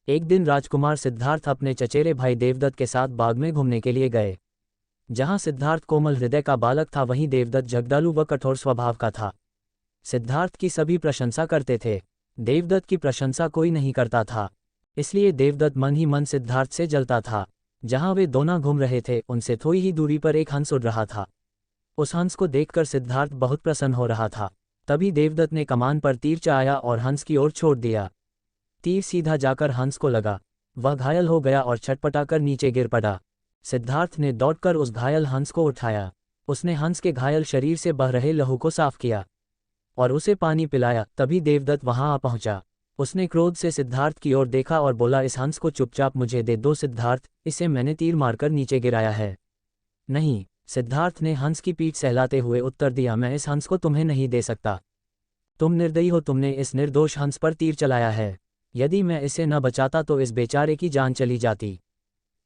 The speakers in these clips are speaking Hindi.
एक दिन राजकुमार सिद्धार्थ अपने चचेरे भाई देवदत्त के साथ बाग में घूमने के लिए गए। जहां सिद्धार्थ कोमल हृदय का बालक था, वहीं देवदत्त जगदालू व कठोर स्वभाव का था। सिद्धार्थ की सभी प्रशंसा करते थे, देवदत्त की प्रशंसा कोई नहीं करता था। इसलिए देवदत्त मन ही मन सिद्धार्थ से जलता था। जहां वे दोनों घूम रहे थे, उनसे थोड़ी ही दूरी पर एक हंस उड़ रहा था। उस हंस को देखकर सिद्धार्थ बहुत प्रसन्न हो रहा था। तभी देवदत्त ने कमान पर तीर चलाया और हंस की ओर छोड़ दिया। तीर सीधा जाकर हंस को लगा। वह घायल हो गया और छटपटाकर नीचे गिर पड़ा। सिद्धार्थ ने दौड़कर उस घायल हंस को उठाया। उसने हंस के घायल शरीर से बह रहे लहू को साफ किया और उसे पानी पिलाया। तभी देवदत्त वहां आ पहुंचा। उसने क्रोध से सिद्धार्थ की ओर देखा और बोला, इस हंस को चुपचाप मुझे दे दो सिद्धार्थ, इसे मैंने तीर मारकर नीचे गिराया है। नहीं, सिद्धार्थ ने हंस की पीठ सहलाते हुए उत्तर दिया, मैं इस हंस को तुम्हें नहीं दे सकता। तुम निर्दयी हो, तुमने इस निर्दोष हंस पर तीर चलाया है। यदि मैं इसे न बचाता तो इस बेचारे की जान चली जाती।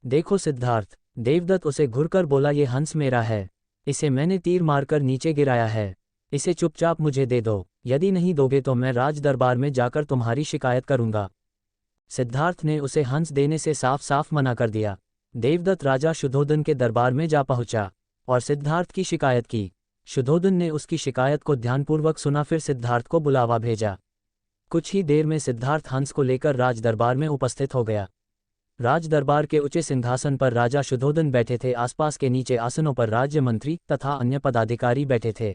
देखो सिद्धार्थ, देवदत्त उसे घुरकर बोला, ये हंस मेरा है, इसे मैंने तीर मारकर नीचे गिराया है, इसे चुपचाप मुझे दे दो। यदि नहीं दोगे तो मैं राज दरबार में जाकर तुम्हारी शिकायत करूंगा। सिद्धार्थ ने उसे हंस देने से साफ साफ मना कर दिया। देवदत्त राजा शुद्धोधन के दरबार में जा पहुंचा और सिद्धार्थ की शिकायत की। शुद्धोधन ने उसकी शिकायत को ध्यानपूर्वक सुना, फिर सिद्धार्थ को बुलावा भेजा। कुछ ही देर में सिद्धार्थ हंस को लेकर राज दरबार में उपस्थित हो गया। राज दरबार के ऊंचे सिंहासन पर राजा शुद्धोधन बैठे थे। आसपास के नीचे आसनों पर राज्य मंत्री तथा अन्य पदाधिकारी बैठे थे।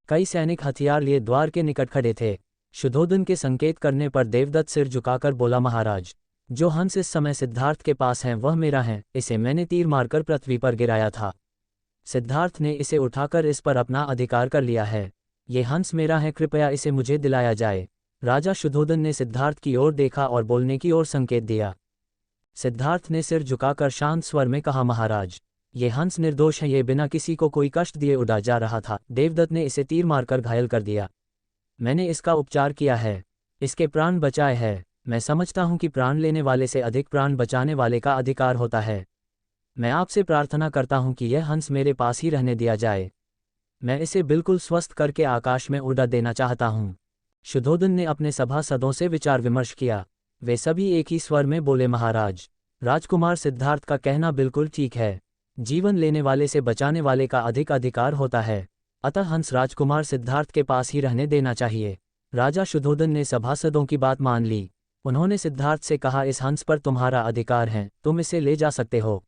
कई सैनिक हथियार लिए द्वार के निकट खड़े थे। शुद्धोधन के संकेत करने पर देवदत्त सिर झुकाकर बोला, महाराज, जो हंस इस समय सिद्धार्थ के पास है वह मेरा है, इसे मैंने तीर मारकर पृथ्वी पर गिराया था। सिद्धार्थ ने इसे उठाकर इस पर अपना अधिकार कर लिया है। ये हंस मेरा है, कृपया इसे मुझे दिलाया जाए। राजा शुद्धोधन ने सिद्धार्थ की ओर देखा और बोलने की ओर संकेत दिया। सिद्धार्थ ने सिर झुकाकर शांत स्वर में कहा, महाराज, ये हंस निर्दोष है, ये बिना किसी को कोई कष्ट दिए उड़ा जा रहा था। देवदत्त ने इसे तीर मारकर घायल कर दिया। मैंने इसका उपचार किया है, इसके प्राण बचाए हैं। मैं समझता हूं कि प्राण लेने वाले से अधिक प्राण बचाने वाले का अधिकार होता है। मैं आपसे प्रार्थना करता हूं कि यह हंस मेरे पास ही रहने दिया जाए। मैं इसे बिल्कुल स्वस्थ करके आकाश में उड़ा देना चाहता हूं। शुद्धोधन ने अपने सभासदों से विचार विमर्श किया। वे सभी एक ही स्वर में बोले, महाराज, राजकुमार सिद्धार्थ का कहना बिल्कुल ठीक है। जीवन लेने वाले से बचाने वाले का अधिक अधिकार होता है, अतः हंस राजकुमार सिद्धार्थ के पास ही रहने देना चाहिए। राजा शुद्धोधन ने सभासदों की बात मान ली। उन्होंने सिद्धार्थ से कहा, इस हंस पर तुम्हारा अधिकार है, तुम इसे ले जा सकते हो।